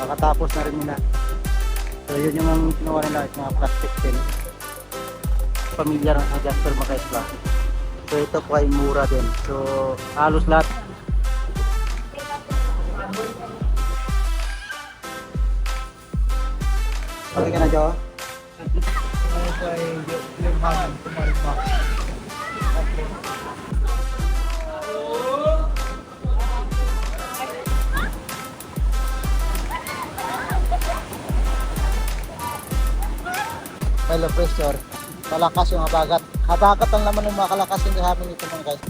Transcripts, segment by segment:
Nakatapos na rin nila. So yun yung ang ginawa nila, mga plastic din. Pamilyar ang adjuster mga kaisla. So ito po ay mura din. So halos lahat. Okay ka na, Jo? Hello pressure. Malakas yung habagat. Habagat ang laman ng mga kalakas yung sabi nito mga guys.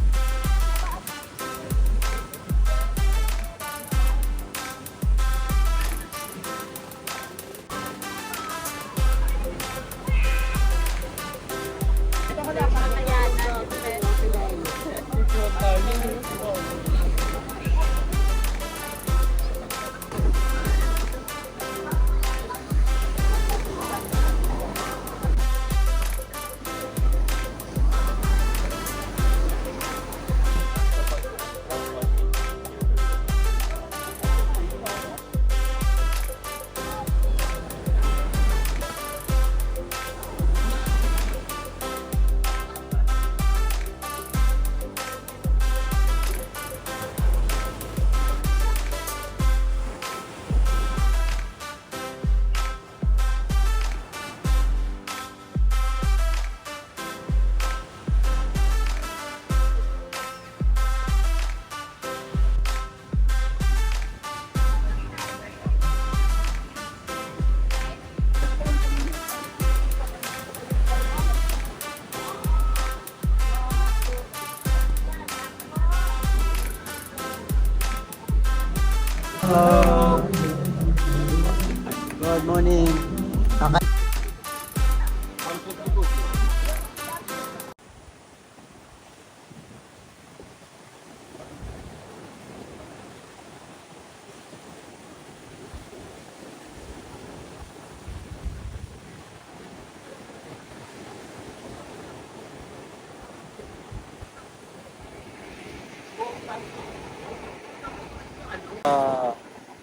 Hello. Good morning.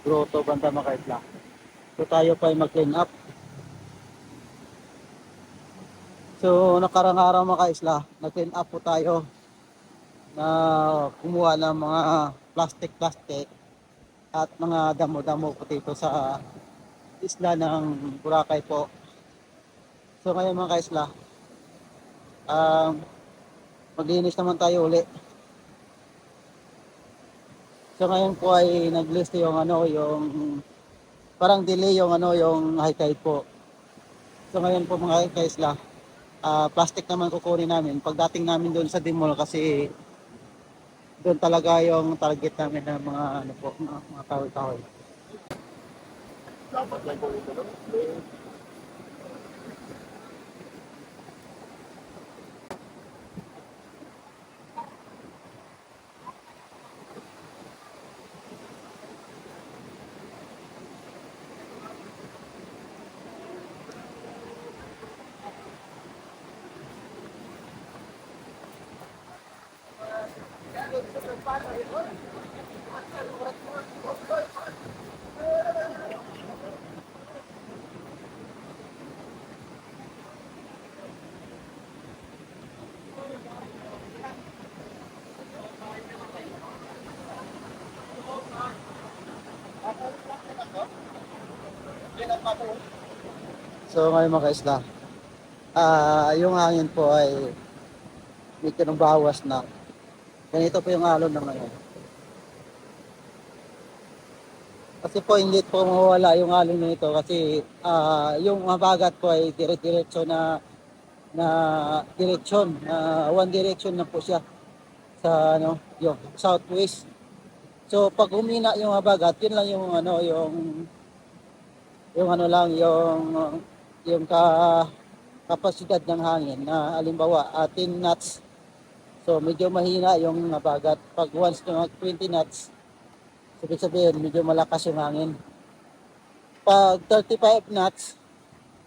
Grotto banda makaitla. So tayo pa ay mag-clean up. So nakarang araw mga kaisla, nag-clean up po tayo na kumuha ng mga plastic at mga damo-damo po dito sa isla ng Boracay po. So ngayon mga kaisla, maglinis naman tayo uli. So ngayon po ay nag-list yung yung parang delay yung high tide po. So ngayon po mga kaisla, plastic naman kukunin namin pagdating namin doon sa Dimol kasi doon talaga yung target namin ng mga mga kahoy-kahoy. So ngayon mga kaisla, yung hangin po ay medyo nang bawas na. Ganito po yung alon ng ngayon. Kasi po hindi po mawala yung alon na ito kasi yung habagat po ay dire-diretso na direksyon, one direction na po siya sa yung southwest. So pag humina yung habagat, yun lang yung kapasidad ng hangin na halimbawa 10 knots. So medyo mahina yung habagat. Pag once na 20 knots, sabi sabihin medyo malakas yung hangin. Pag 35 knots,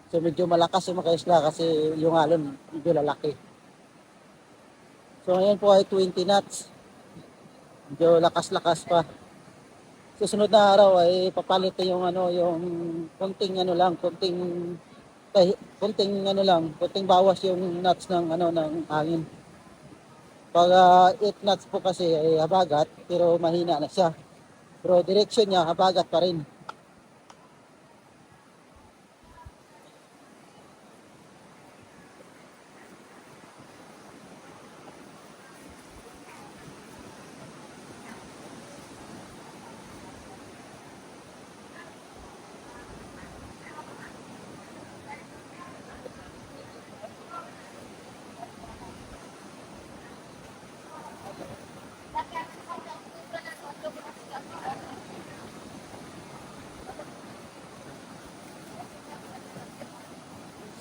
so medyo malakas yung makaisla kasi yung alon medyo lalaki. So ngayon po ay 20 knots. Medyo lakas-lakas pa. susunod na araw ay papalit ko yung ano, yung konting ano lang, konting ano lang, konting bawas yung nuts ng ano ng hangin. Pag 8 knots po kasi ay habagat pero mahina na siya. Pero direction niya habagat pa rin.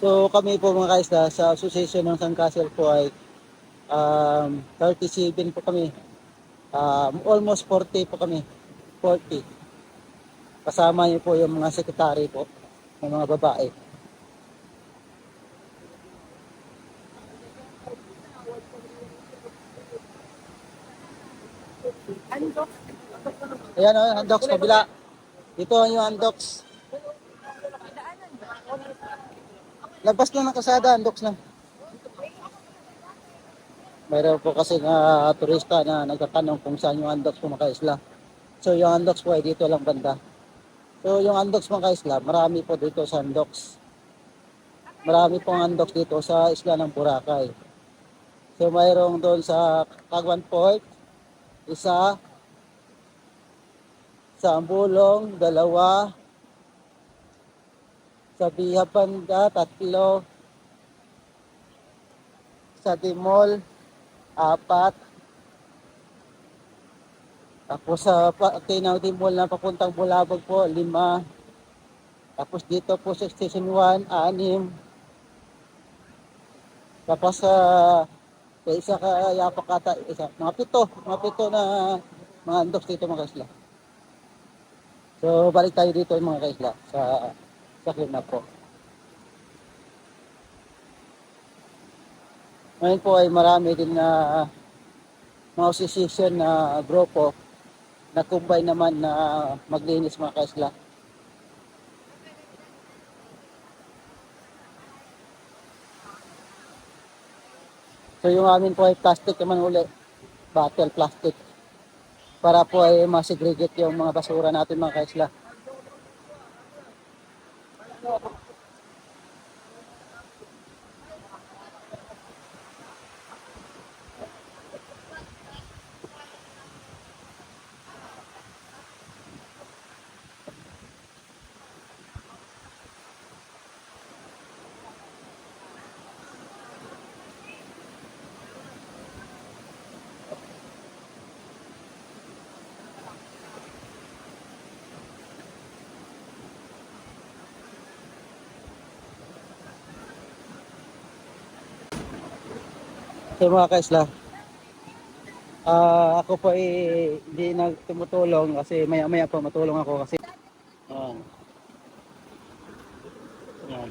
So kami po mga kaisla sa Association ng Sandcastle po ay 37 po kami. Almost 40 po kami. 40. Kasama niyo po yung mga sekretary po, ng mga babae. Ayan o, handoks kabila. Dito yung handoks. Labas lang ng kasada, handoks na. Mayroon po kasi nga turista na nagtatanong kung saan yung handoks po mga kaisla. So yung handoks po ay dito lang banda. So yung handoks mga kaisla, marami po dito sa handoks. Marami pong handoks dito sa isla ng Boracay. So mayroong doon sa Caguan Port, isa, sa Ambulong, dalawa, sa Biha Banda, tatlo, sa Timol, apat, tapos sa Tinaw Timol na papuntang Bulabog po, 5, tapos dito po sa Station 1, 6, tapos sa isa ka Yapak ata, mga pito na mga andoks dito mga kaisla. So balik tayo dito mga kaisla sa Kirna po. Ngayon po ay marami din na mga association na grupo na combine naman na maglinis mga kaisla. So yung amin po ay plastic naman uli, bottle plastic, para po ay masegregate yung mga basura natin mga kaisla. So mga kaisla, ako po ay hindi na tumutulong kasi maya-maya po matulong ako kasi yan.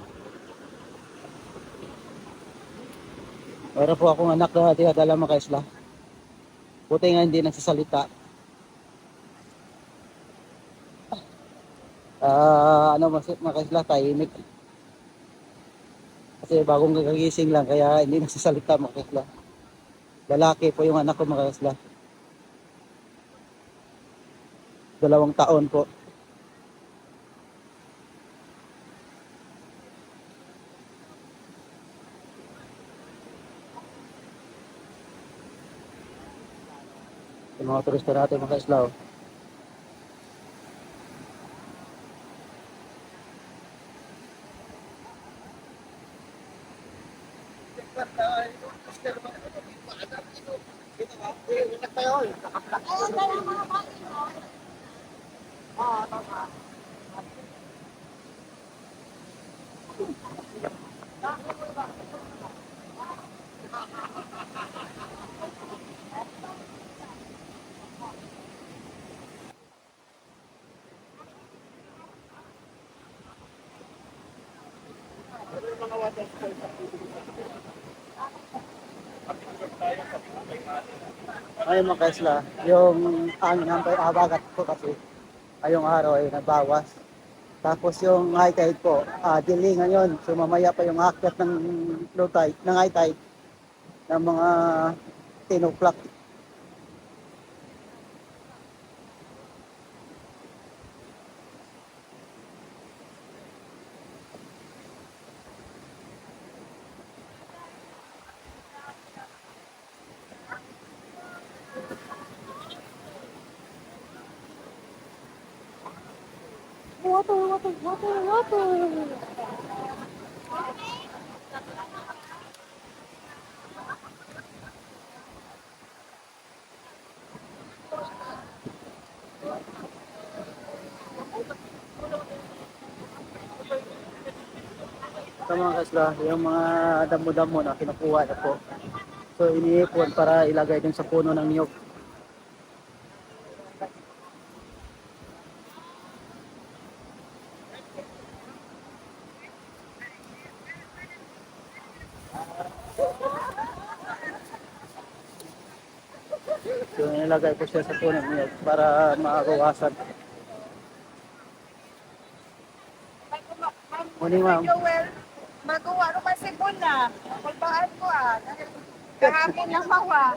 Meron po akong anak na dinadala mga kaisla. Buti nga hindi nagsasalita. Ano mga kaisla, tahimik. Kasi bagong kakagising lang kaya hindi nagsasalita mga kaisla. Lalaki po yung anak ko mga kaisla. 2 taon po. Yung mga turista natin mga kaisla. Ay mga kaisla, yung hangin ng habagat po kasi ngayong araw ay nabawas. Tapos yung high tide po, delay ngayon. So mamaya pa yung akyat ng low tide, ng high tide ng mga 10 o'clock. Water, water, water, water. Sa mga kasla, yung mga damo-damo na kinukuha na po. So iniipon para ilagay din sa puno ng niyog. So nilagay ko siya sa puno ng niyog para makawasan. Morning ma'am. Joel, magawa ko pa sipon na. Pagbaan ko kahapon lang mawa.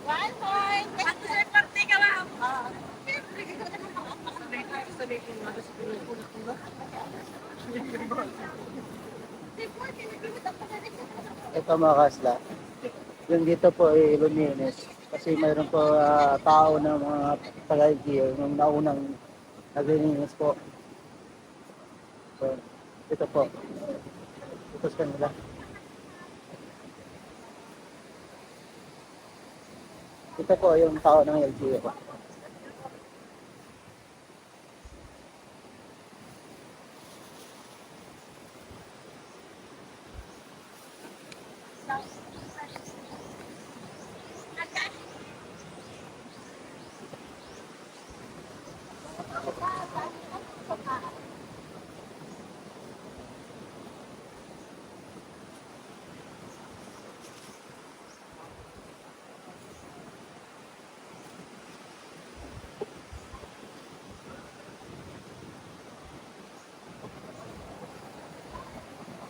One point. At sa parte ka ma'am. Ito mga kasla, yung dito po ay luminis kasi mayroon po tao na mga taga-LGU yung naunang naglilinis po. So, ito po. Ito sa kanila. Ito po yung tao ng LGU po.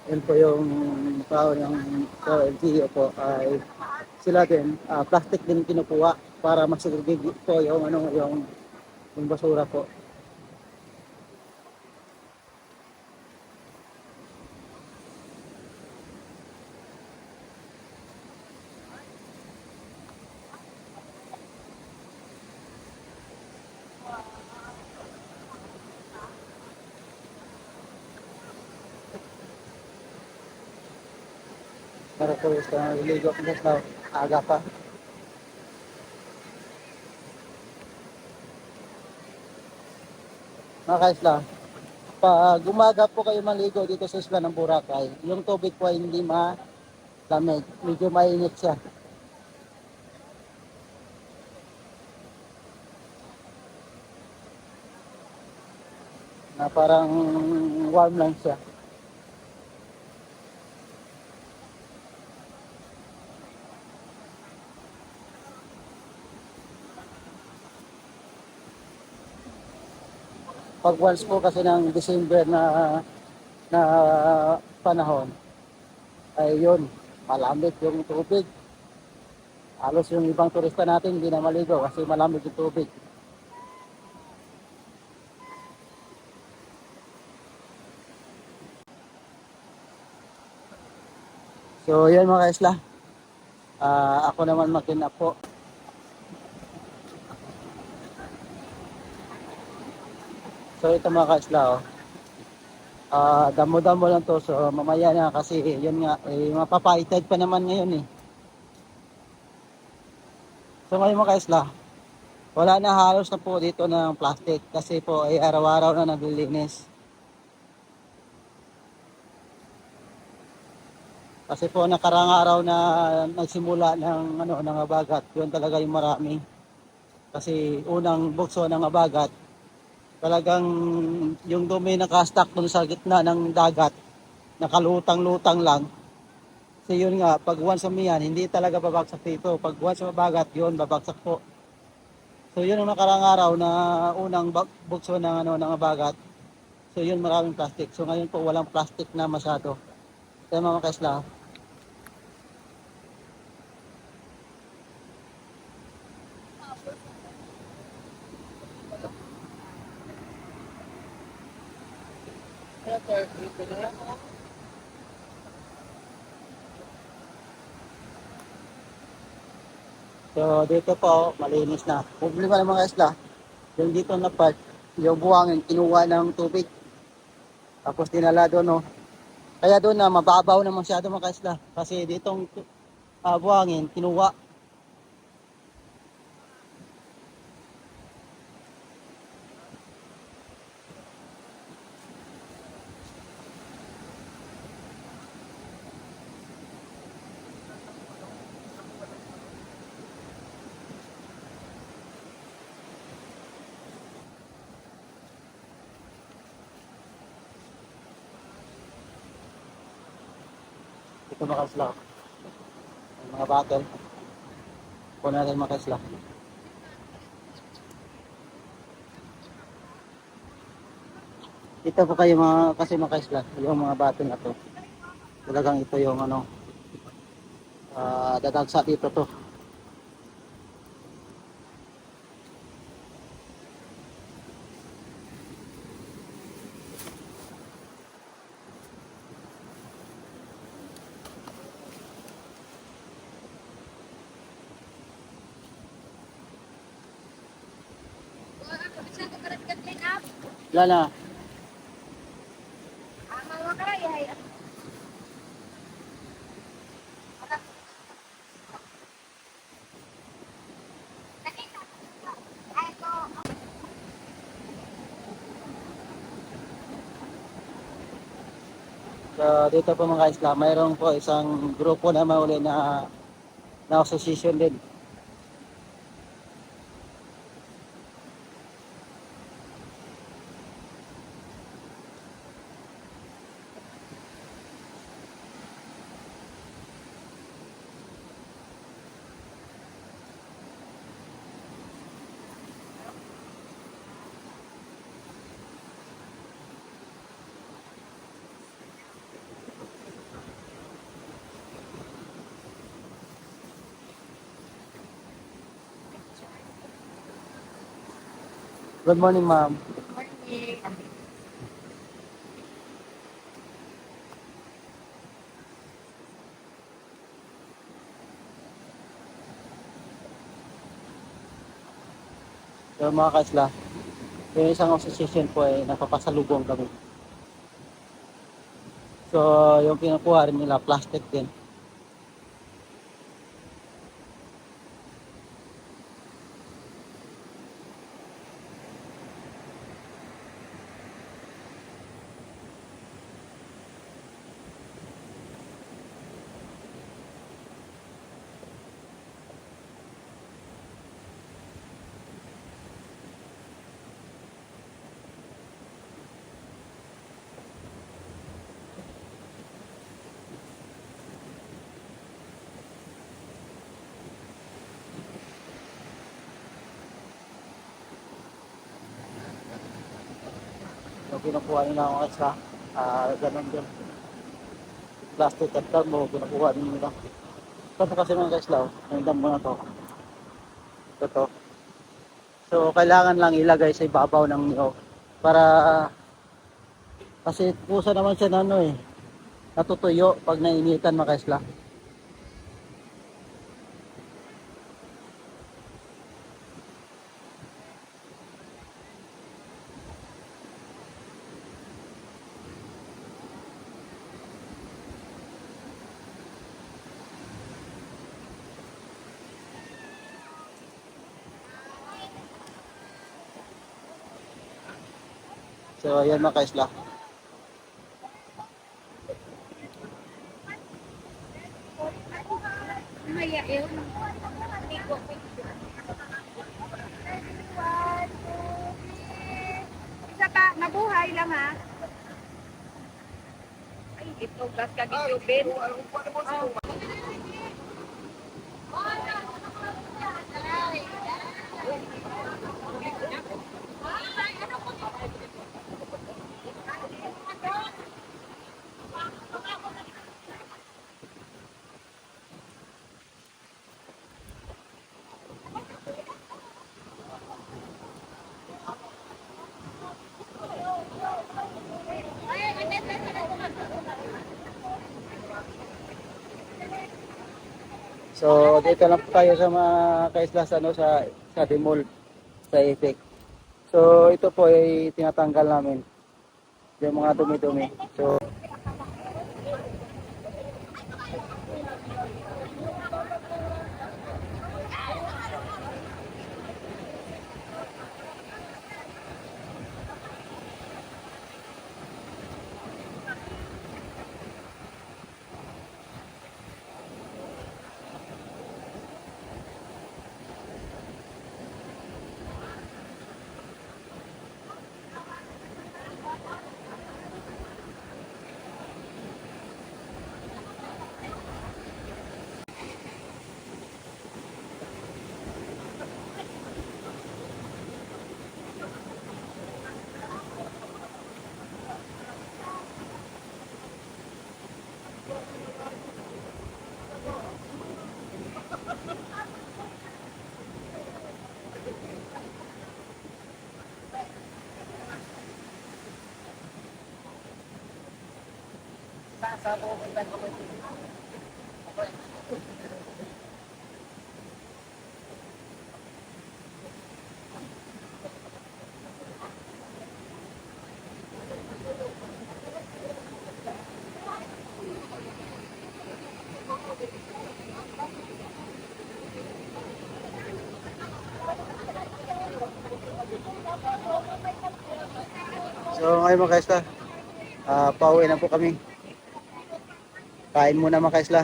Yan po yung tao ng LGU po ay sila din, plastic din kinukuha para masegregate po yung ano yung basura po. Para po sa iligo sa aga pa. Mga kaisla, Pag umaga po kayo maligo dito sa isla ng Boracay, yung tubig po ay hindi malamig. Medyo mainit siya. Na parang warm lang siya. Pag once po kasi ng December na panahon, ay yun, malamig yung tubig. Halos yung ibang turista natin hindi na maligo kasi malamig yung tubig. So yun mga kaisla, ako naman makinap po. So ito mga kaisla, oh. Damo-damo lang to, so mamaya na kasi yun nga, mapapaitad pa naman ngayon eh. So ngayon mga kaisla, wala na halos na po dito ng plastic kasi po ay araw-araw na naglilinis. Kasi po nakarang araw na nagsimula ng ng abagat, yun talaga yung marami. Kasi unang bukso ng abagat, talagang yung dumi nakastack dun sa gitna ng dagat, nakalutang-lutang lang. Kasi yun nga, pag once umiyan, hindi talaga babagsak dito. Pag once mabagat, yun, babagsak po. So yun ang nakarang araw na unang bukso ng ng abagat. So yun, maraming plastic. So ngayon po walang plastic na masyado. Kaya mga kaisla, so dito po, malinis na. Problema ng mga kaisla, yung dito na part, yung buwangin, kinuha ng tubig. Tapos dinala doon, no. Kaya doon na mababaw na masyado mga kaisla. Kasi ditong buhangin, kinuha. Ito mga kaisla. Yung mga bottle. Kuha natin mga kaisla. Ito po kayo kasi mga kaisla. Yung mga bottle na to. Talagang ito yung dadagsa dito to. Bisa ko karat clean up. Wala na. Mga karaya. So dito po mga kaisla, mayroon po isang grupo na mauli na association din. Good morning, ma'am. Morning. So mga kaisla, yung isang association po ay napapasalubong kami. So yung kinukuha rin nila, plastic din. So, kinukuha nila ako extra. Ganun din. Plastic at thermo, kinukuha nila. Ito kasi mga kaisla, yung damo na to. Ito. So, kailangan lang ilagay sa ibabaw ng niyog para kasi pusa naman siya na ano eh, natutuyo pag nainitan mga kaisla. So, ayan mga kaisla. Maya yun. Isa pa, nabuhay lang ha. Ay, ito, gas kagitubin. Oh. So, dito lang po tayo sa mga kaisla sa, ano, sa Dimol, sa Efek. So, ito po ay tinatanggal namin yung mga dumi-dumi. So, ngayon mga kaisla, pauwi na po kami. Kain muna mga kaisla.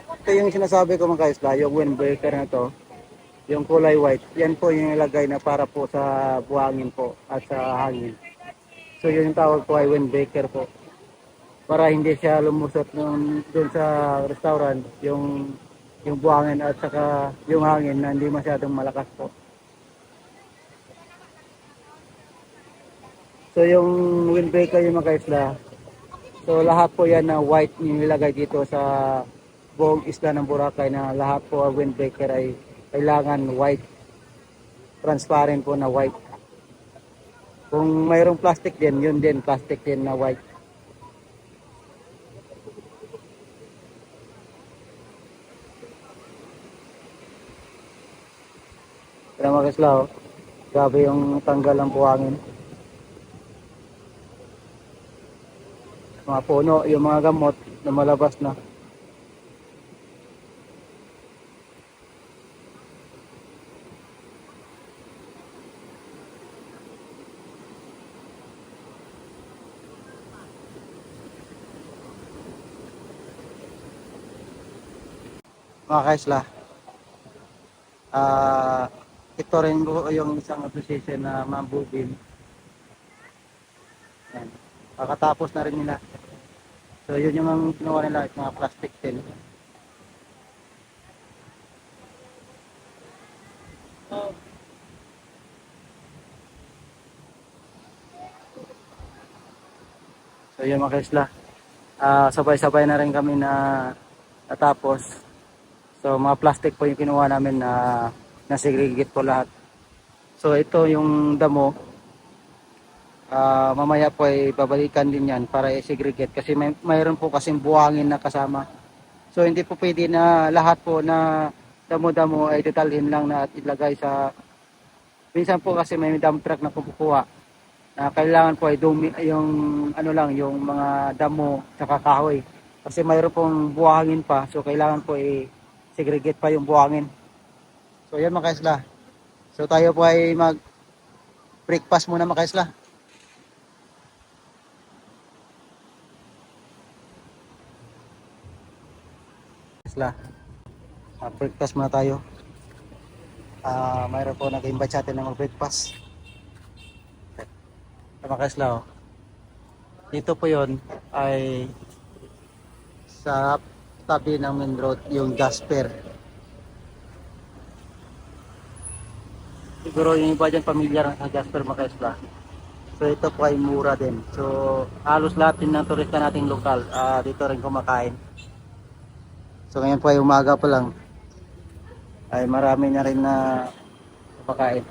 Ito yung sinasabi ko mga kaisla, yung windbreaker na to, yung kulay white, yan po yung ilagay na para po sa buhangin po at sa hangin. So yun yung tawag po ay windbreaker po. Para hindi siya lumusot doon sa restaurant, yung buhangin at saka yung hangin na hindi masyadong malakas po. So yung windbreaker yung mga kaisla, so lahat po yan na white yung nilagay dito sa buong isla ng Boracay, na lahat po ang windbreaker ay kailangan white, transparent po na white. Kung mayroong plastic din, yun din plastic din na white. Kaya mga kaisla, oh, grabe yung tanggal ng buhangin. Mga puno, yung mga gamot na malabas na. Mga kaisla, ito rin po yung isang association na mambubin. Yan. Kakatapos na rin nila. So yun yung ang kinuha nila, yung mga plastic tin. So yun mga kaisla, sabay-sabay na rin kami na natapos. So mga plastic po yung kinuha namin na segregate po lahat. So ito yung damo, mamaya po ay babalikan din yan para i-segregate kasi mayroon po kasing buhangin na kasama. So hindi po pwede na lahat po na damo-damo ay detalhin lang na at ilagay sa, minsan po kasi may dump truck na pupukuha na kailangan po ay dumi, yung ano lang, yung mga damo sa kahoy. Kasi mayroon pong buhangin pa, so kailangan po i-segregate pa yung buhangin. So yan mga kaisla. So tayo po ay mag-breakfast muna mga kaisla. Kaisla, breakfast muna tayo. Mayroon po nag-invite sa atin ng breakfast. Mga kaisla, oh. Dito po yon ay sa tabi ng main road, yung Jasper. Siguro yung iba dyan pamilyar sa Jasper mga kaisla. So ito po ay mura din. So halos lahat din ng turista nating lokal dito rin kumakain. So ngayon po ay umaga pa lang ay marami na rin na kumakain.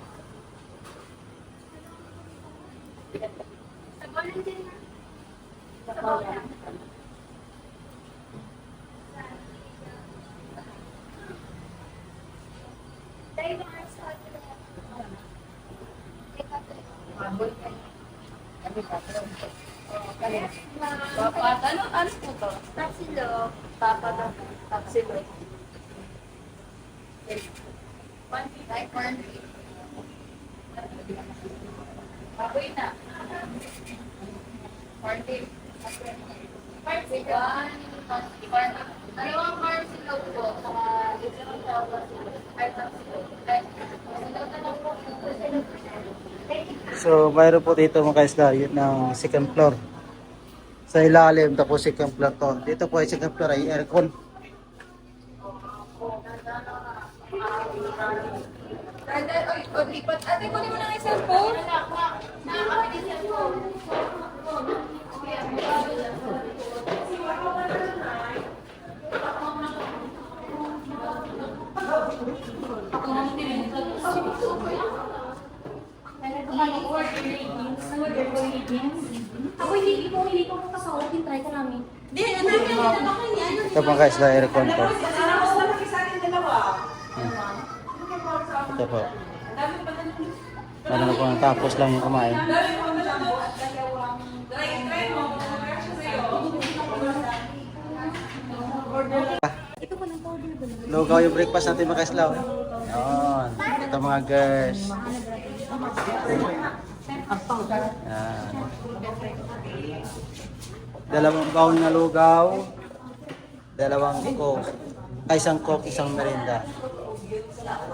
Dapat, ano po to? Tapsilog. Dapat, tapsilog. Like corn beef. Baboy na. Corn beef. Corn beef. Dalawang corn silog po. Saka isang tapsilog. Ay, tapsilog. Ay, silog na lang po. So mayroon po dito mga kaisla yun ng second floor. Sa ilalim tapos second floor to. Dito po ay second floor ay aircon. Lipat. Ate, kunin mo na ng isang phone. Ako hindi ko kasawag yung try ko namin. Ito mga kaisla aircon po. Ito po. Ano po tapos lang yung kumain. Ito ko lang powder ba? Lugaw yung breakfast natin mga kaisla. Yan. Ito mga girls. Yan. Dalawang baon na lugaw. Dalawang coke. Ay, isang coke, isang merinda.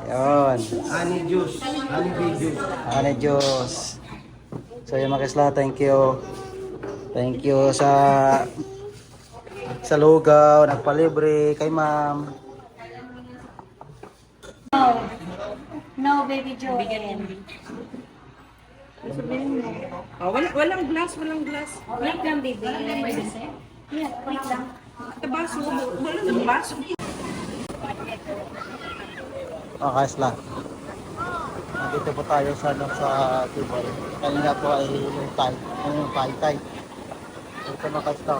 Yan. Honey juice. Honey bee juice. Honey juice. So yung mga kaisla, thank you. Thank you sa lugaw, nagpalibre kay ma'am. No, baby Joe. Oh, walang glass, walang glass. Wait lang, baby. Yeah, wait lang. Sa baso, wala ng baso. Kaisla. Nandito po tayo sa table. Kanina po ay yung tay. Ito mga kaisla.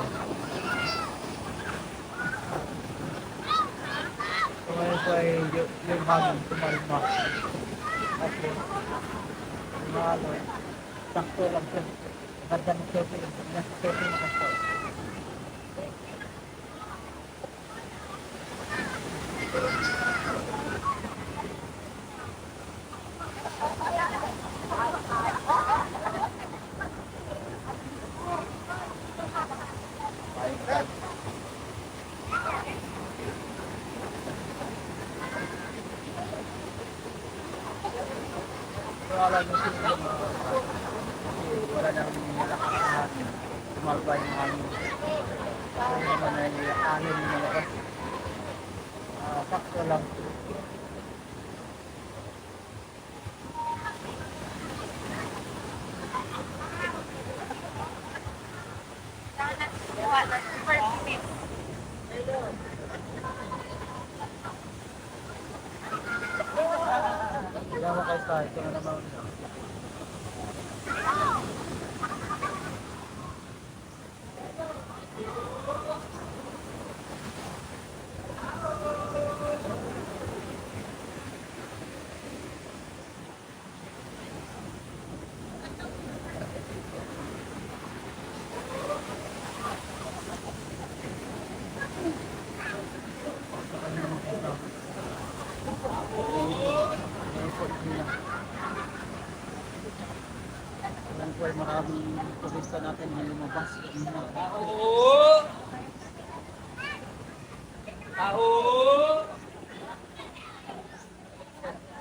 So ngayon po ay yung hangin tumalma. At yung sakto lang siya. Ganda ng sote. Nasa sote na kaisla. Wala nyo sila wala nang malakas na hangin. Tumalba yung hangin. Ito naman ay hangin na malakas. Sakto lang. Hindi naman kayo sa ito na naman. Alam ko ay maraming turista natin na lumabas.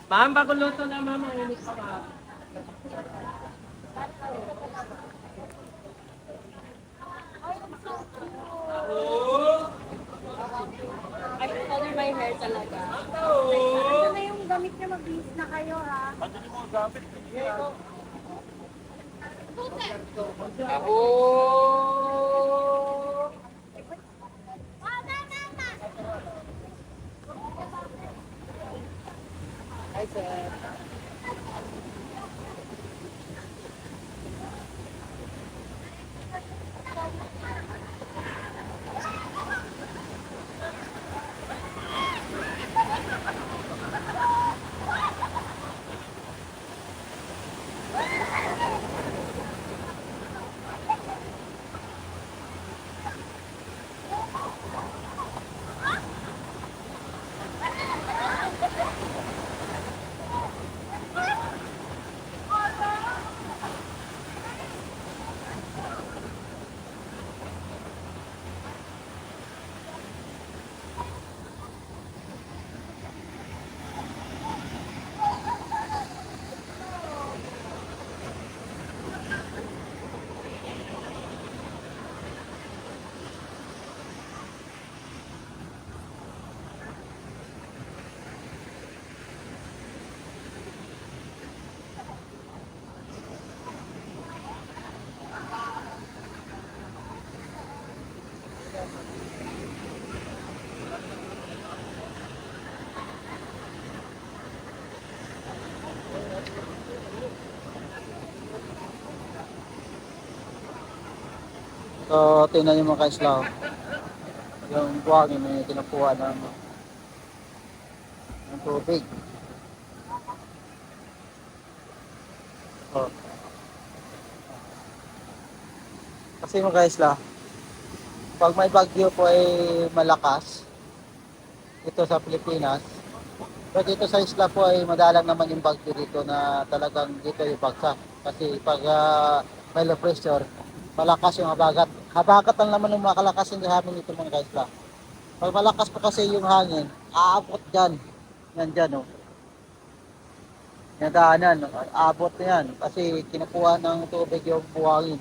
Ma'am, bago luto na ma'am, ang init pa ma'am. I color my hair talaga. Ano na yung gamit niya, magbihis na kayo ha. Hi, sir. So, tingnan niyo mga ka-islaw. Yung buhangin may kinukuha ng tubig. So, kasi mga ka-islaw, pag may bagyo po ay malakas dito sa Pilipinas, pero dito sa isla po ay madalang naman yung bagyo dito na talagang dito yung bagsak. Kasi pag may low pressure, malakas yung habagat. Habagat ang naman ng makalakas yung hangin dito mga kaisla. Pag malakas po kasi yung hangin, aabot dyan. Yan dyan, oh. Yan daanan, aabot na yan. Kasi kinukuha ng tubig yung buhangin.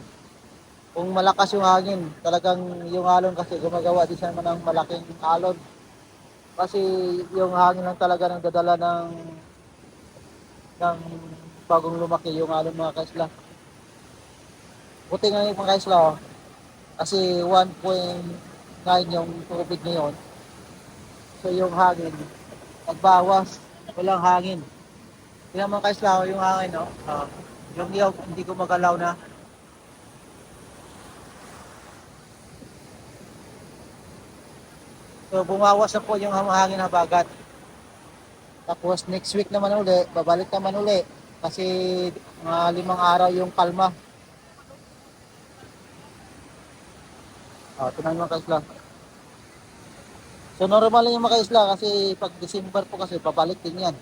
Kung malakas yung hangin, talagang yung alon kasi gumagawa din siya naman ng malaking alon. Kasi yung hangin lang talaga nang dadala ng bagong lumaki yung alon mga kaisla. Buti nga yung mga kaisla, oh. Kasi 1.9 yung tubig ngayon. So yung hangin, nagbawas, walang hangin. Tingnan mga kaisla, oh, yung hangin, no? Yung niyog, hindi ko magalaw na. So bumawas na po yung hangin habagat. Tapos next week naman uli, babalik naman uli. Kasi mga 5 araw yung kalma. Ito na yung mga kaisla. So normal lang yung mga kaisla kasi pag December po kasi babalik din yan.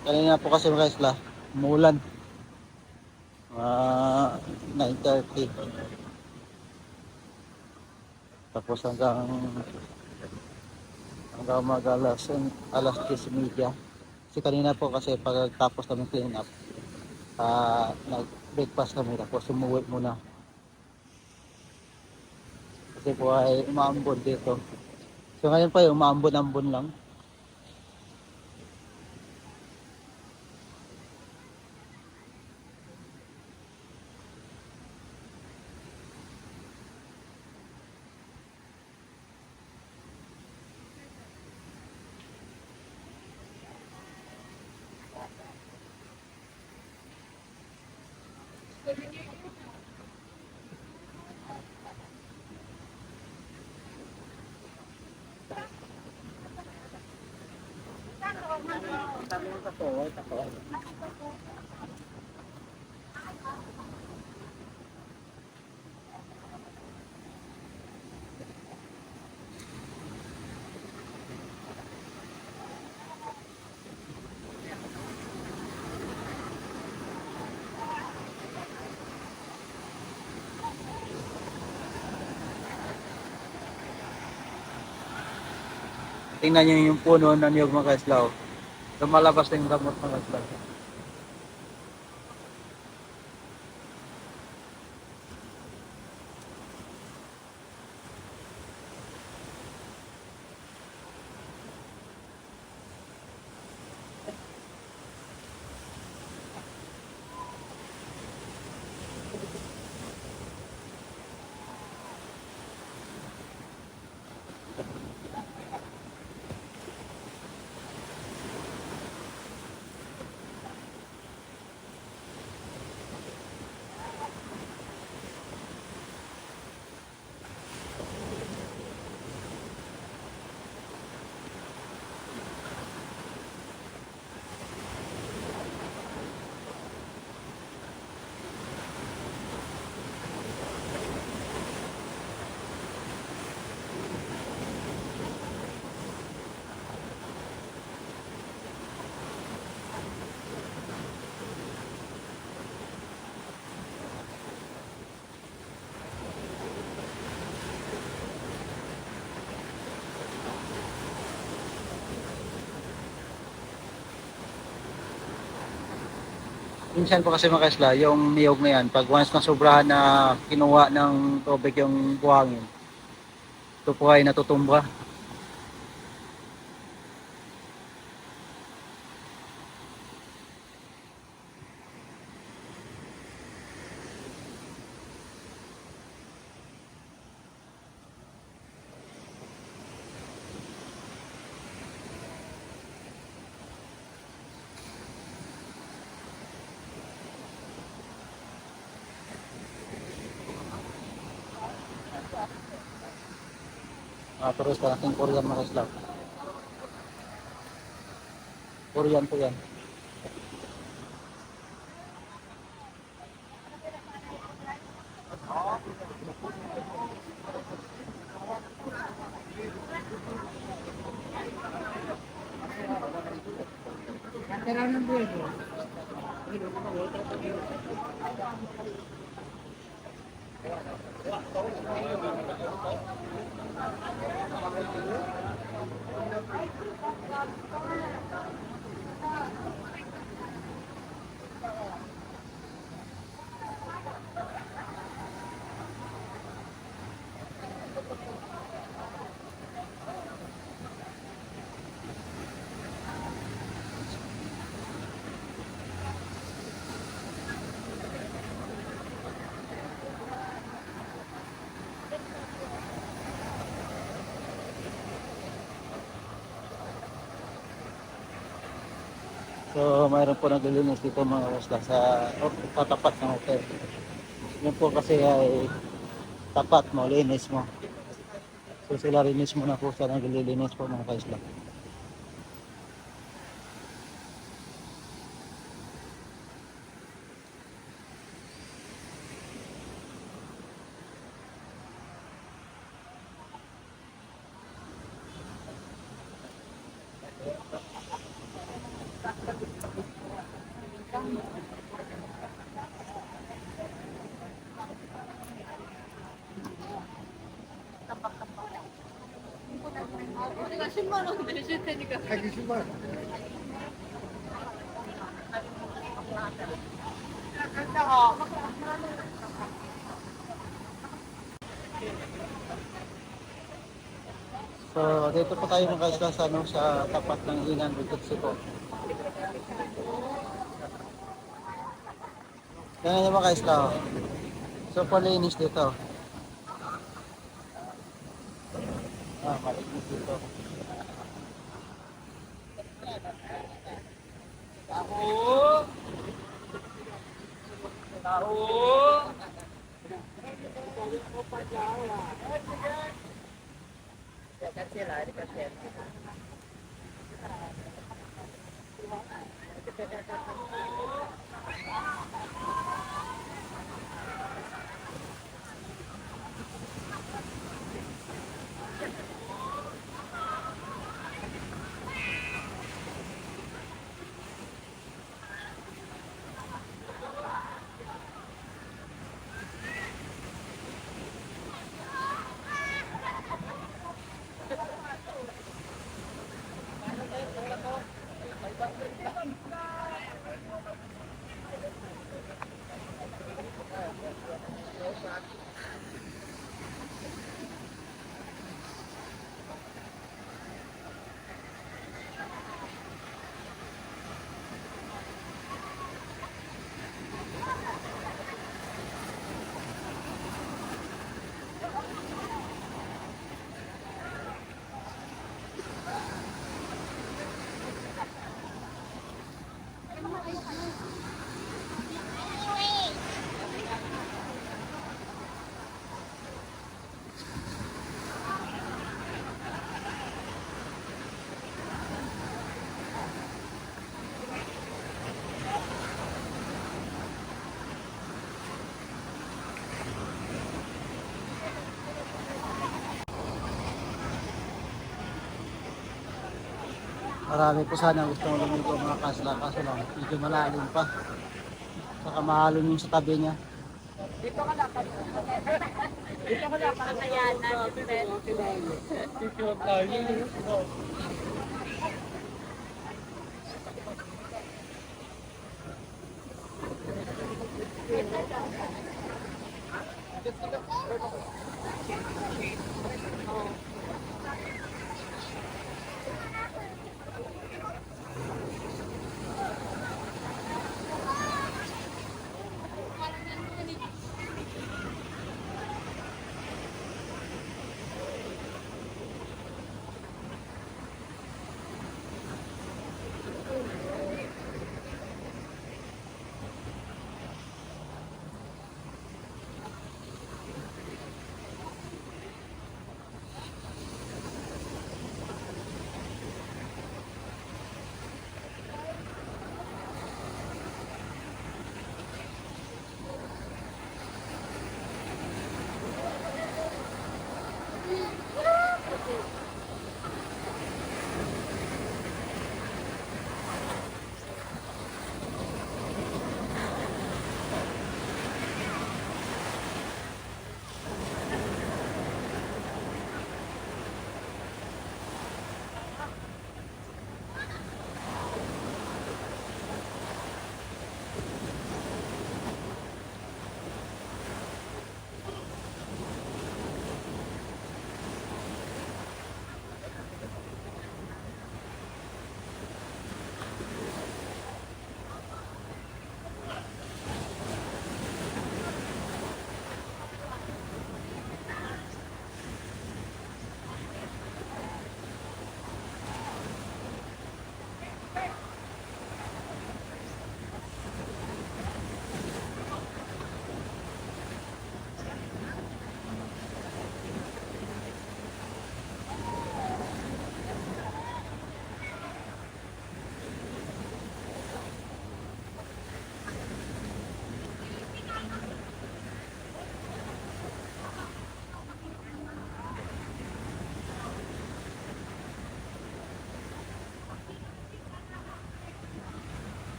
Kanina po kasi mga isla, umulan. 9:30. Tapos hanggang alas 10:30. Kasi kanina po kasi pagkatapos namin clean up, nag-breakfast kami tapos umuwi muna. Kasi po ay umaambon dito. So ngayon pa ay umaambon-ambon lang. Tingnan nyo yung puno ng niyog mga kaislaw. Lumalabas na yung gamot mga kaislaw. Minsan po kasi mga kaisla, yung niyog na yan, pag once na sobrahan na kinuha ng tubig yung buhangin, ito po ay natutumba. Pero sa ating Korean mga kaisla. Korean po yan. So, mayroon po naglilinis dito mga kasla sa patapat ng hotel. Yun po kasi ay tapat mo, linis mo. So, sila rin mismo na po sa naglilinis po mga kasla. 우리가 10만 원 내실 테니까. So, dito po tayo mga kasla sa, ano, sa tapat ng Inan Bukitsi po. Yan yung mga kasla. Oh. So, palinis dito. Malinis dito. Marami po sana gustong lumigo mga kasla, kaso lang medyo malalim pa. Saka mahalon yung sa tabi niya. Dito ka dapat. Dito ka dapat. Kakayanan.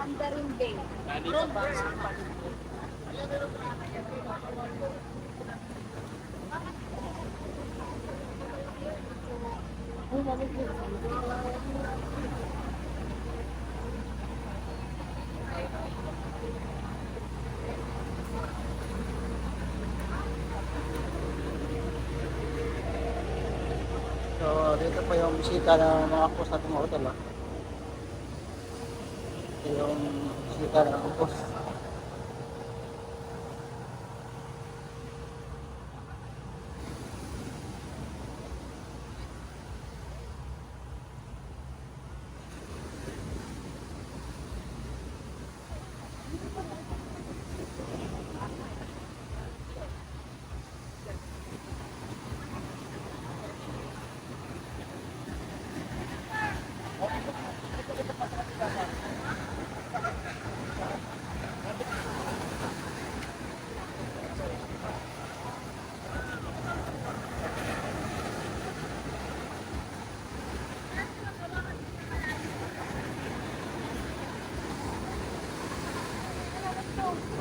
Mandarin Bay. So, dito pa yung bisita ng mga post natin mga hotel. Oh. Ito yung bisita ng mga post.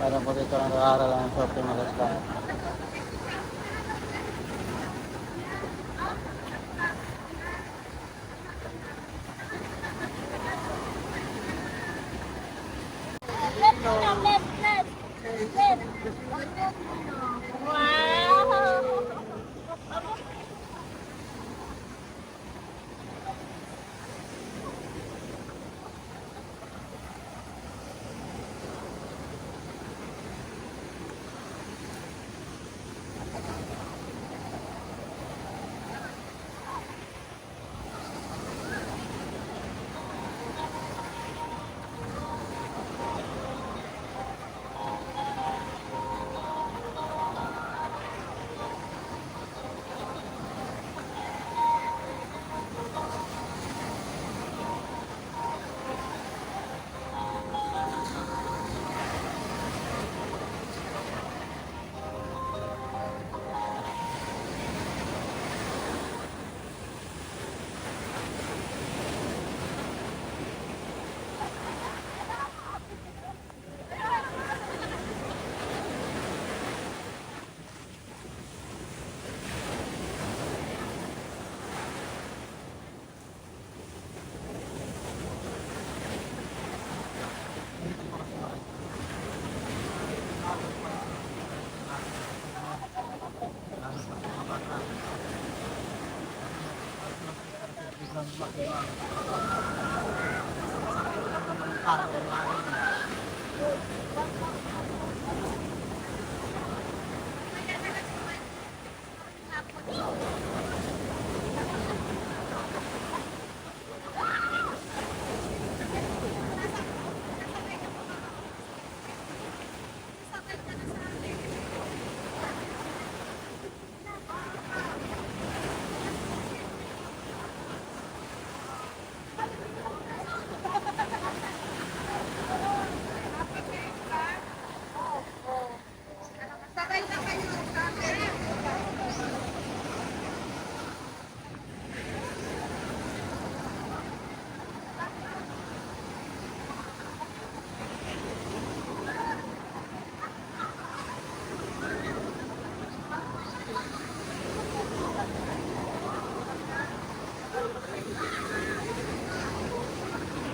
Parang po dito ang nag-aaral ng shopping na restaurant.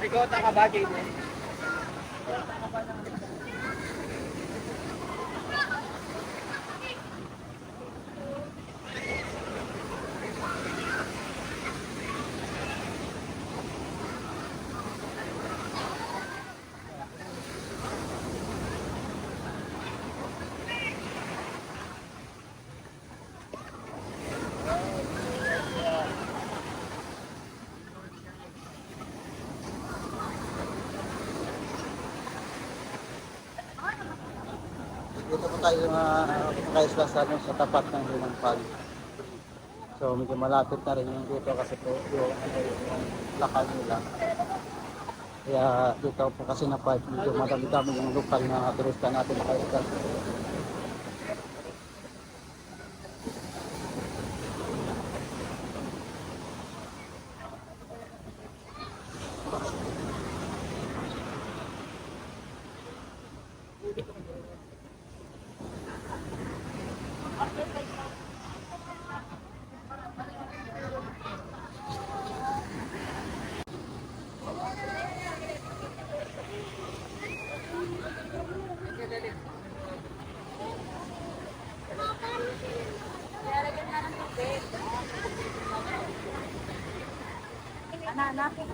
Ikaw, taka-bagay mo. Dito po tayo makaisla sa, sa tapat ng Lumang Pag. So medyo malapit na rin yung dito kasi po yung, yung lakad nila. Kaya dito po kasi na park, medyo madami-dami yung lokal na turista natin makaisla. Lapit.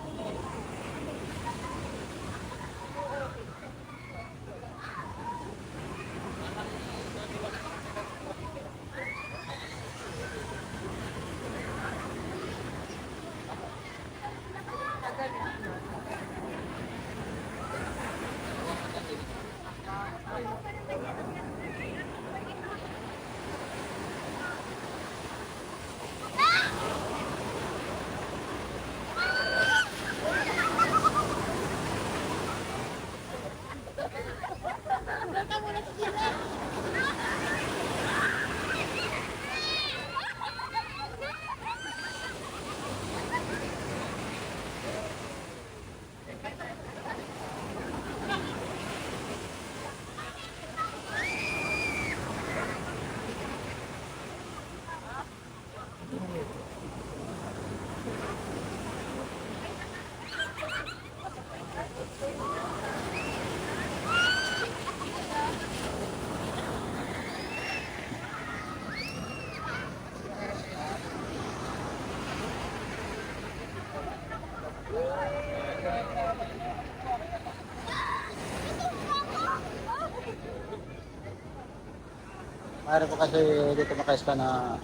Mayroon po kasi dito makaisla na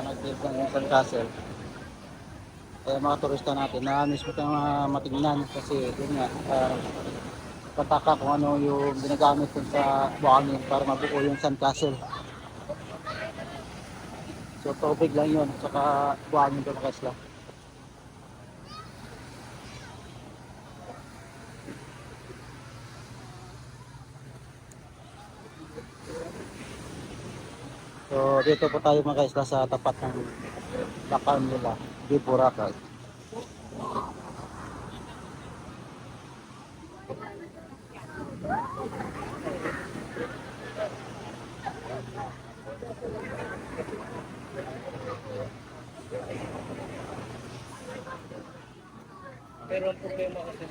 nag-trip ng San Castle. Kaya mga turista natin na mismo tayong matignan kasi yun nga, pataka kung ano yung ginagamit dun sa buhangin para mabuo yung San Castle. So tubig lang yun, saka buhangin doon makaisla. So dito po tayo mga isla sa tapat ng Bacan nila, di Boracay. Pero ang problema kasi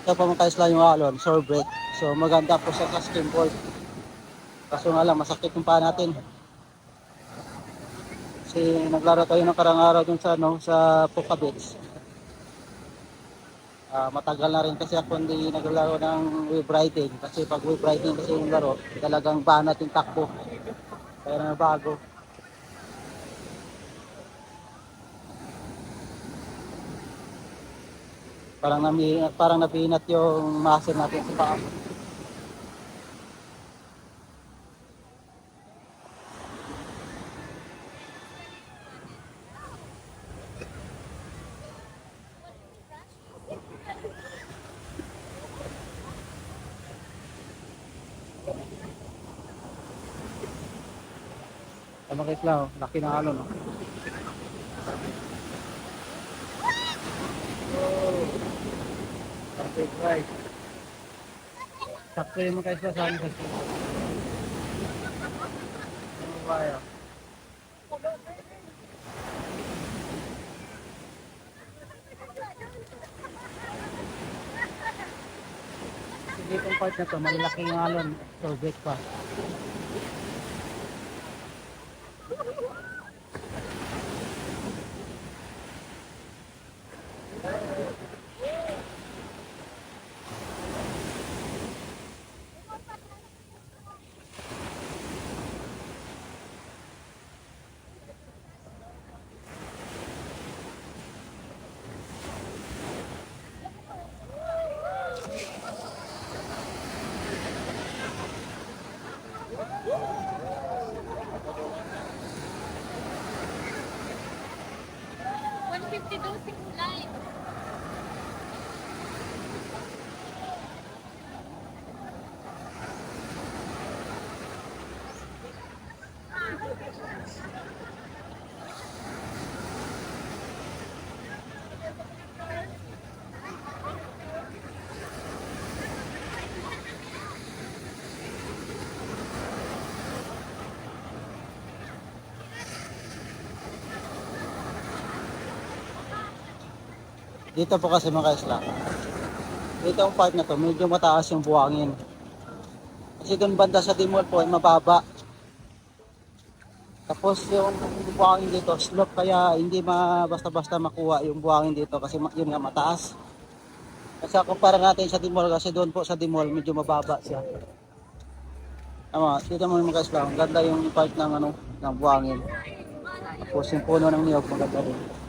Ito po mga isla yung alon, sorbet. So maganda po sa casting board. Kaso nga lang, masakit yung paa natin. Kasi naglaro tayo ng karang araw dun sa, sa Puka Beach. Matagal na rin kasi ako hindi naglalaro ng wave riding. Kasi pag wave riding kasi yung laro, talagang banat yung takbo. Kaya na bago. Parang nabinat yung muscle natin sa paa. Tama kayo lang, laki na alon. No? Perfect right. Sakto yung mga isla sa amin kasi. Kaya. Sige itong part na to, malalaking alon. So, break pa. 52 si Kulay. Dito po kasi mga kaisla, dito ang part na to, medyo mataas yung buhangin. Kasi doon banda sa Dimol po ay mababa. Tapos yung buhangin dito, slope, kaya hindi basta-basta makuha yung buhangin dito kasi yun nga mataas. Kasi kumpara natin sa Dimol, kasi doon po sa Dimol medyo mababa siya. Tama, dito mga kaisla, ang ganda yung part ng ng buhangin. Tapos yung puno ng niyog, maganda rin.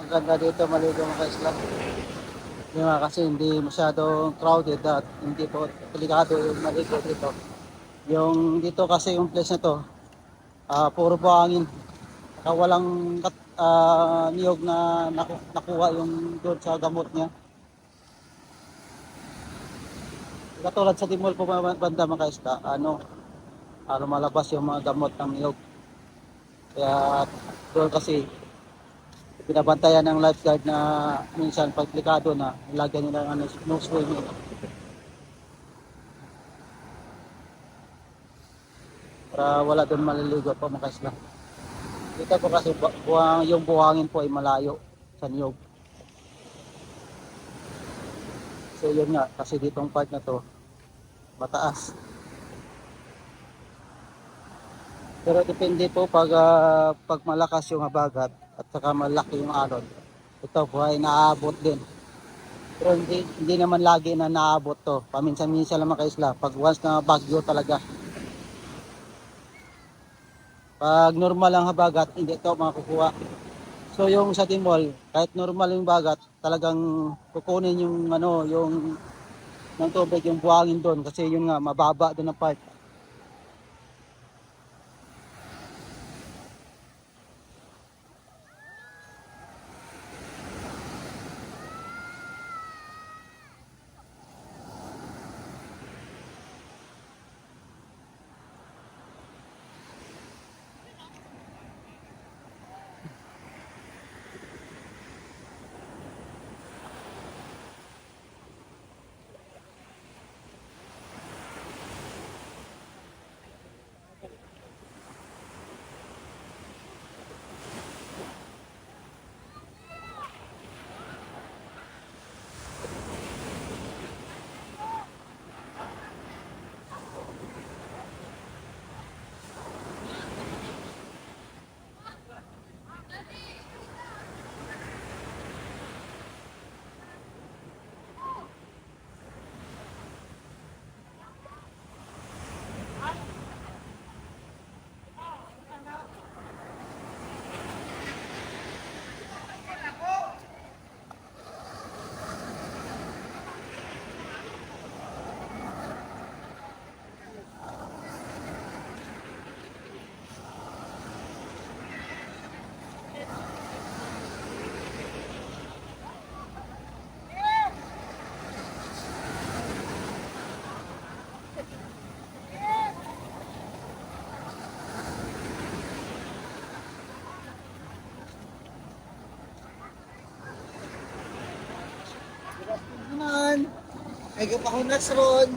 Ang ganda dito maligo mga kaisla. Di ba, kasi hindi masyadong crowded at hindi po delikado yung maligo dito. Yung dito kasi yung place na to, puro buhangin. Saka walang niyog na nakuha yung doon sa gamot niya. Katulad sa Timol po banda mga kaisla, lumalabas yung mga gamot ng niyog. Kaya doon kasi binabantayan ng lifeguard na minsan pag delikado na, lagyan nila ng no swimming. Para wala doon maliligo po mga kaisla. Dito po kasi yung buhangin po ay malayo sa niyog. So yun nga, kasi ditong part na to, mataas. Pero depende po pag malakas yung habagat at saka malaki yung alon. Ito po ay naaabot din. Pero hindi naman lagi na naaabot to. Paminsan-minsan lang mga kaisla. Pag once na bagyo talaga. Pag normal ang habagat, hindi ito makukuha. So yung sa Timol, kahit normal yung bagat, talagang kukunin yung yung ng tubig, yung buhangin doon kasi yun nga mababa doon ang part. Ay, kapahunas ron.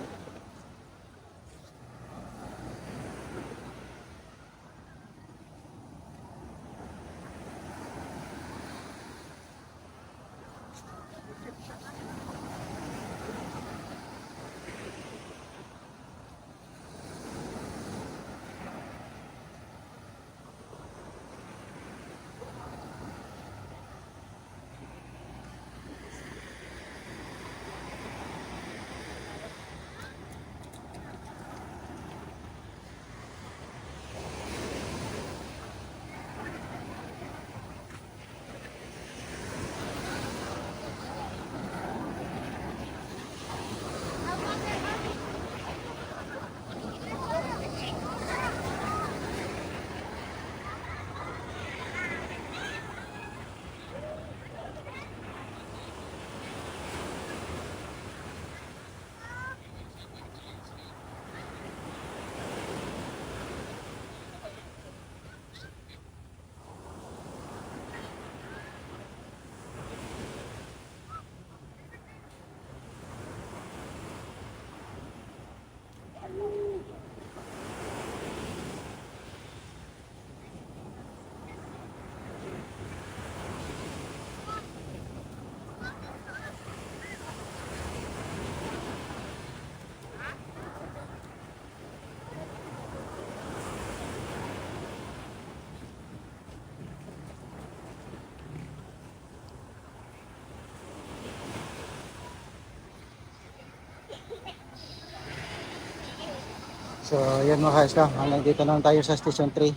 So, yan mga ka-islam. Hanggang dito lang tayo sa Station 3.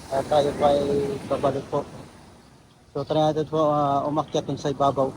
At tayo pa ay babalik po. So, try natin po umakyat dun sa ibabaw.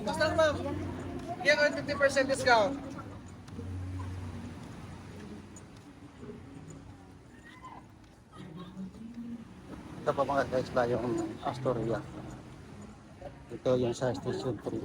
Bukas lang, ma'am. Bigyan ko ng 50% discount. Ito po mga ka-islam yung Astoria. Ito yung sa Station 3.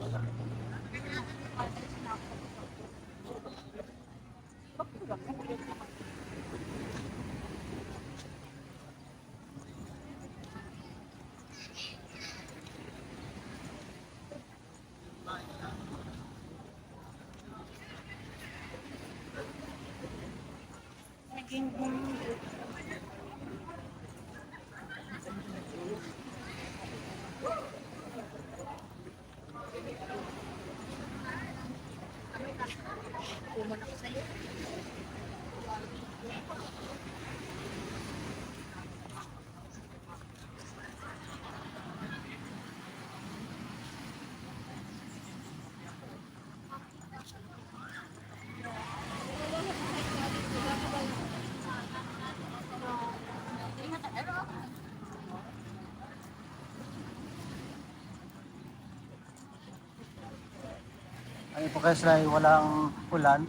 Ipokesla ay walang ulan.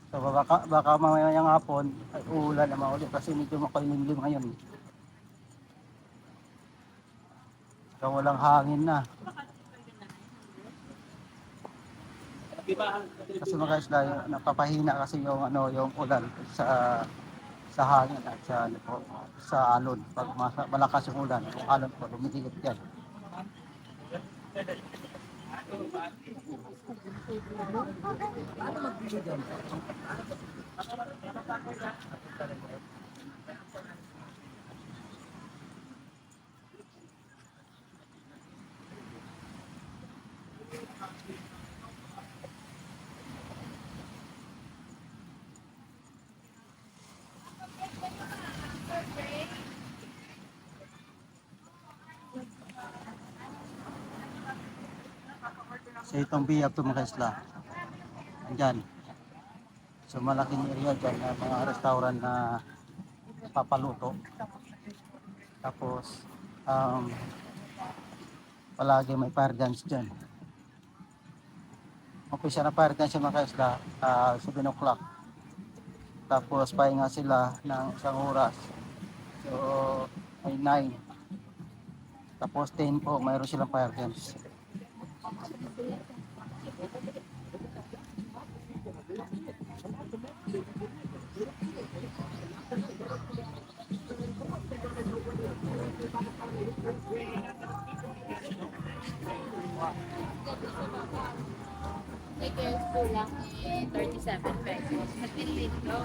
So baka mamayang hapon ay uulan naman ulit kasi medyo makulimlim ngayon. So walang hangin na. Kasi mga isla, napapahina kasi yung yung ulan sa hangin at sa alon. Pag malakas yung ulan, yung alon po lumidikit yan. So itong biyab to mga isla, andyan. So malaking area dyan na mga restaurant na papaluto. Tapos palagi may fire dance dyan. Umpisa na fire dance yung mga isla 7 o'clock. Tapos pahinga sila ng isang oras. So ay 9. Tapos 10 po mayroon silang fire dance. Tickets po lang 37 pesos. Nag-delete ko.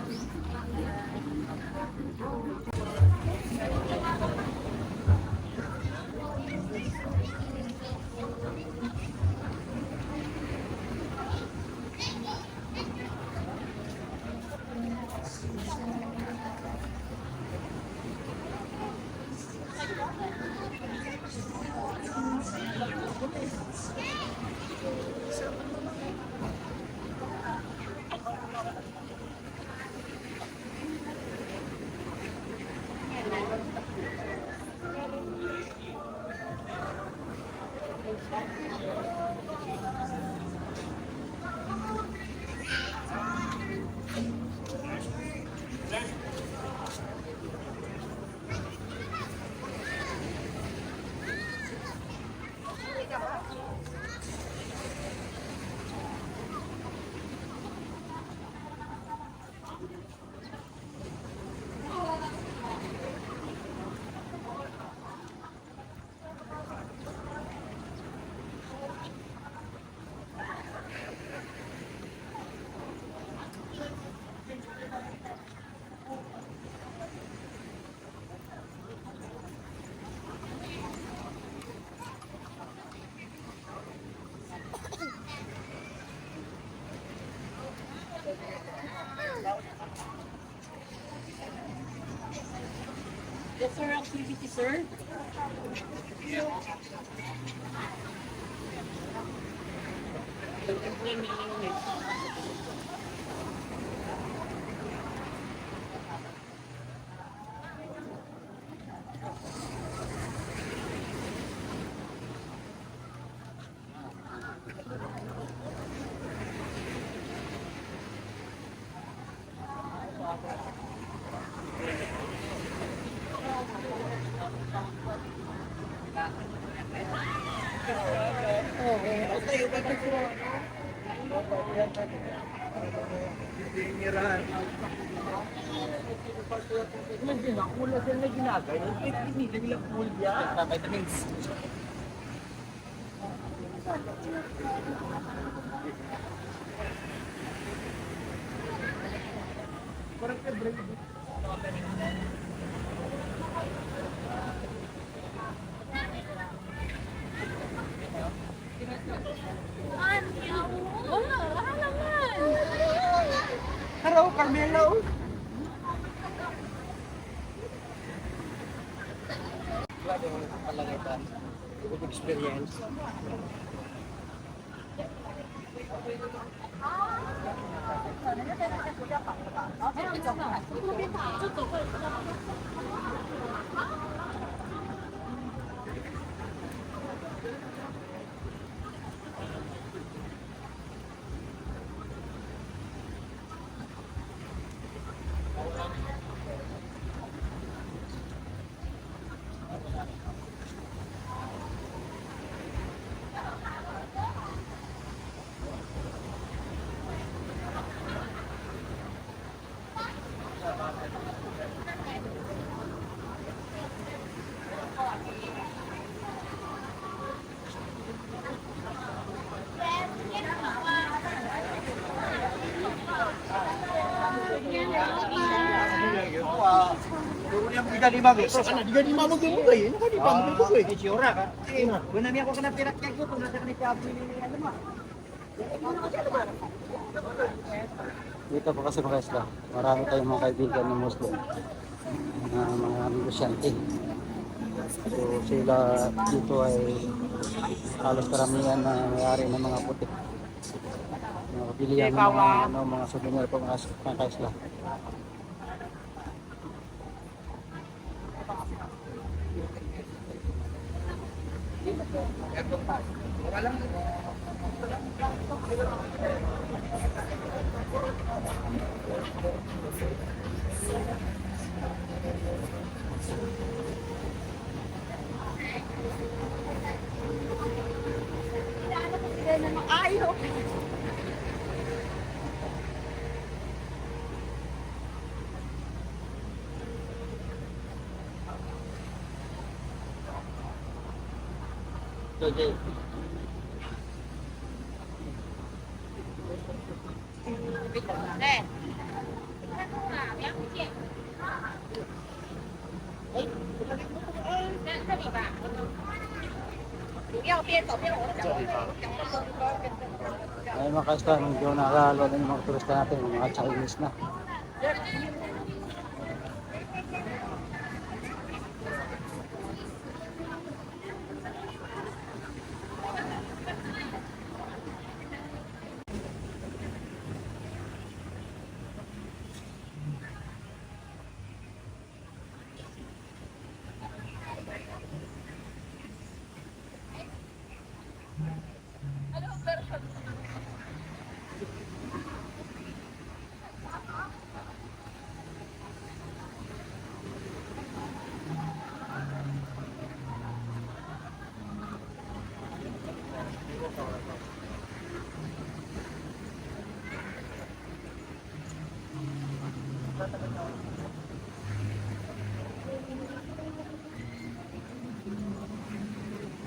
Yes, sir. Activity, sir. Hello, Carmelo. Grabe mo palangitan. Good experience. ka lima beses. Di ka di mamagulugay. Ano ka di mamagulugay? Sura ka. Wala niya ako ka na pinakyak ko. Nasa ka ni Pablo ano mo. Dito po kasi mga isla, marami tayong mga kaibigan ng Muslim na mga negosyante. So sila dito ay halos karamihan na mayari ng mga putik. Mga bilihan ng mga, mga souvenir po mga kaisla. Ayaw. Okay. Eh. 要边走边我讲。 Ay mga kaisla, medyo nakakalo na yung mga turista natin, yung mga Chinese na.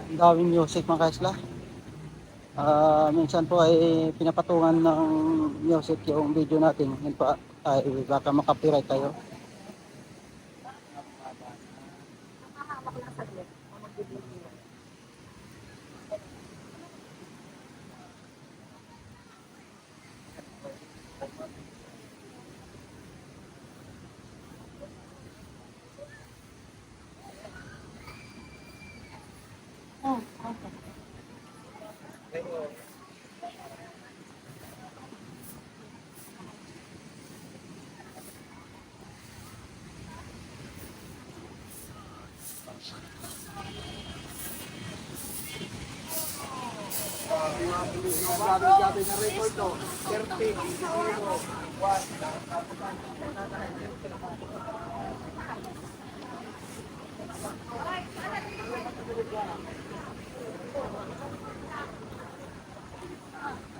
Ang daming music mga kaisla. Minsan po ay pinapatungan ng music yung video natin. Yun pa ay baka makapiright tayo. Gabi na record to. 30.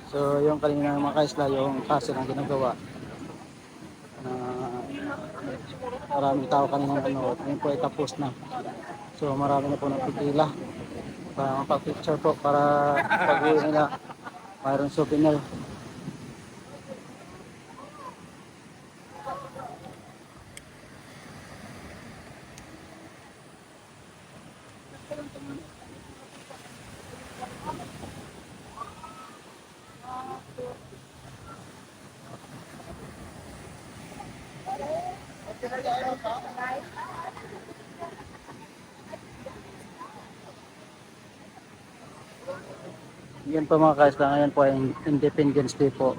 So yung kanina mga kaisla, yung kaso na ginagawa na maraming tao kanina nanood, yun po ay tapos na. So marami na po nagpipila para mapag-picture po para pag-uwi nila mayroong souvenir. Yan po mga kaisla, ngayon po ay Independence Day po.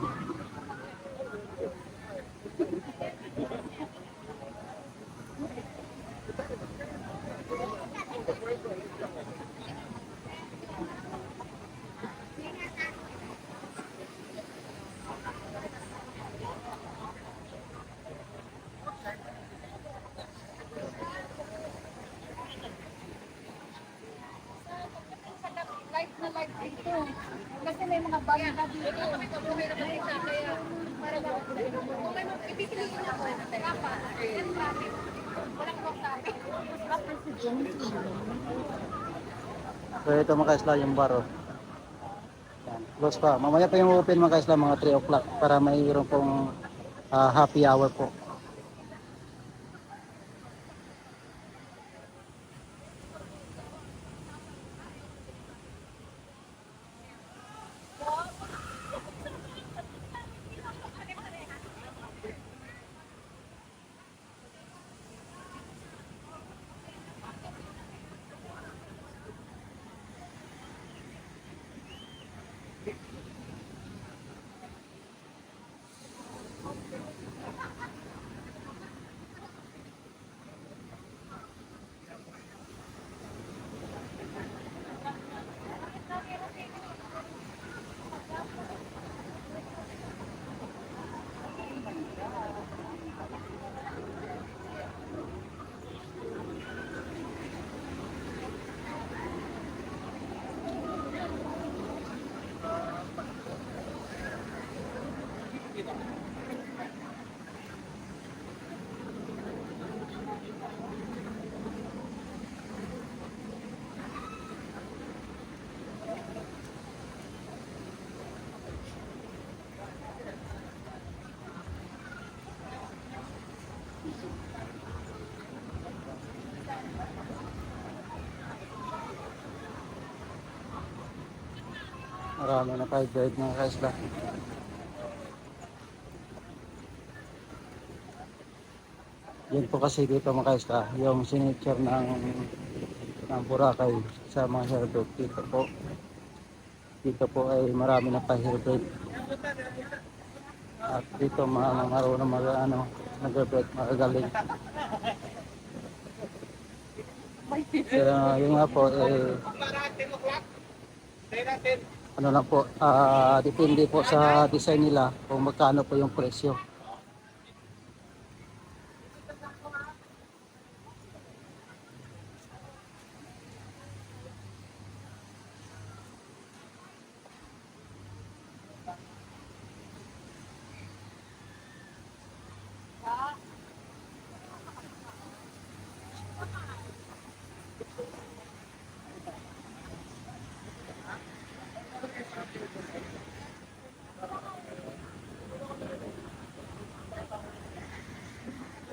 Live na live dito. Kasi may mga banda dito. Kaya para ba kung may pipiliin ako dapat yan traffic. Walang traffic. So ito mga kaisla yung baro. Yan, close pa. Mamaya pa yung open mga kaisla, mga 3 o'clock para mayroon pong happy hour po. Marami na hybrid mga kaisla. Yan po kasi dito mga kaisla, yung signature ng Boracay sa mga hybrid dito po. Dito po ay marami na pa-hybrid. At dito mga marunong mag-hybrid, magagaling. Kaya yun nga po, ano lang po, depende po sa design nila kung magkano po yung presyo.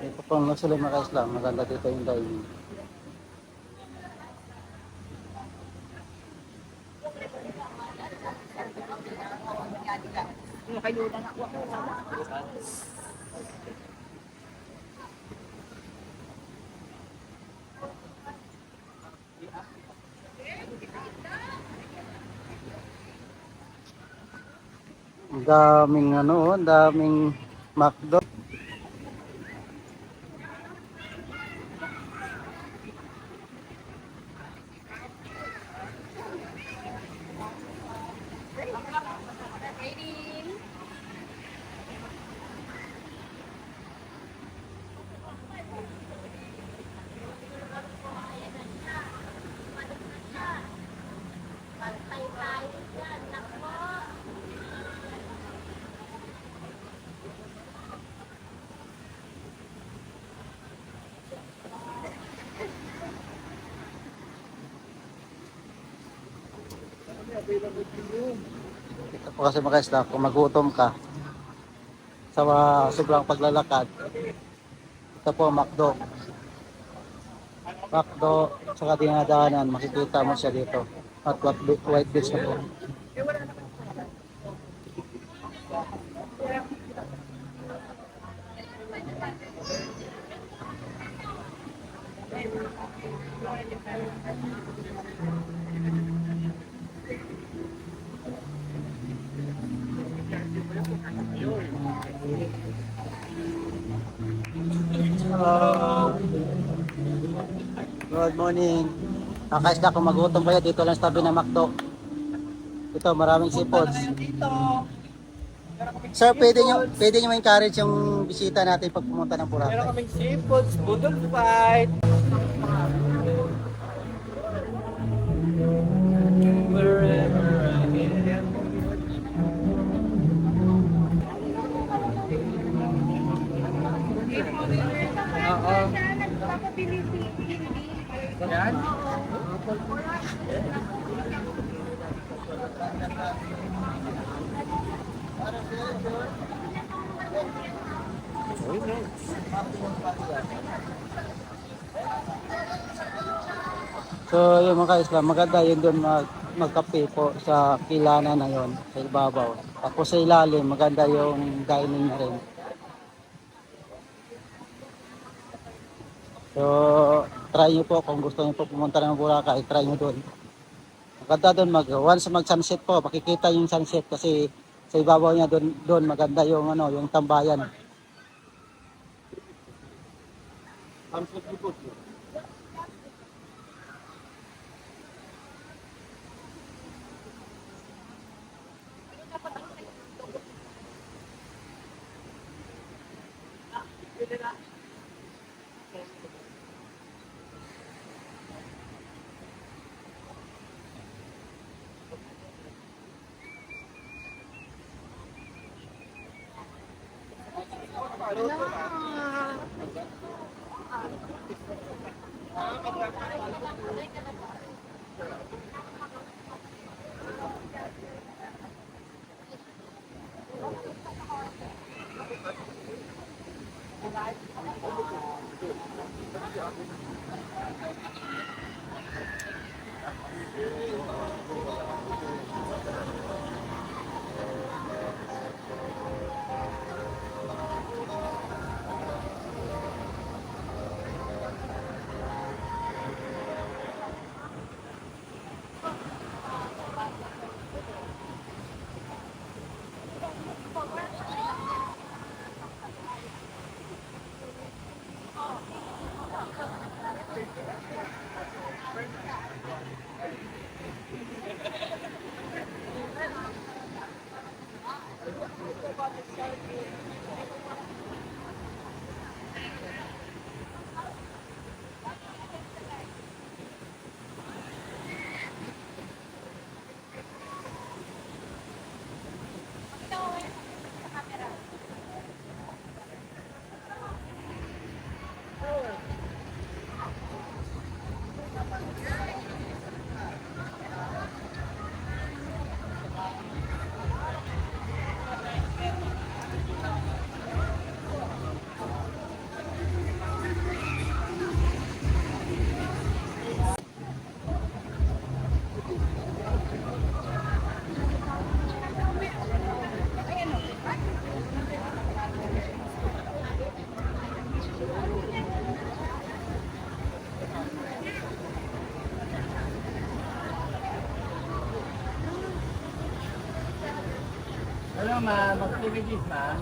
Ito pong nagsulay mga ka-Islam, maganda dito yung dining. Ang daming ang daming McDo. Ito po kasi mga isla, kung magutom ka sa sobrang paglalakad, ito po McDo. McDo, saka dinadaanan, makikita mo siya dito. At white beach na po. Hello. Good morning. Kakaisla, kung magutom kayo, dito lang sa tabi ng McDo. Ito, maraming seafoods. Sir, pwede nyo ma-encourage yung bisita natin pag pumunta ng Boracay. Meron kaming seafoods, budol fight. Wherever I am. Oo. Yan? So, yung mga ka-Islam, maganda yun doon magkape po sa kilana na yon sa ibabaw. Tapos sa ilalim, maganda yung dining na rin. So, try nyo po kung gusto nyo po pumunta ng Boracay, try nyo doon. Maganda doon, once mag-sunset po, makikita yung sunset kasi sa ibabaw niya doon maganda yung yung tambayan. Hello, ma'am. Mag-activities, ma'am.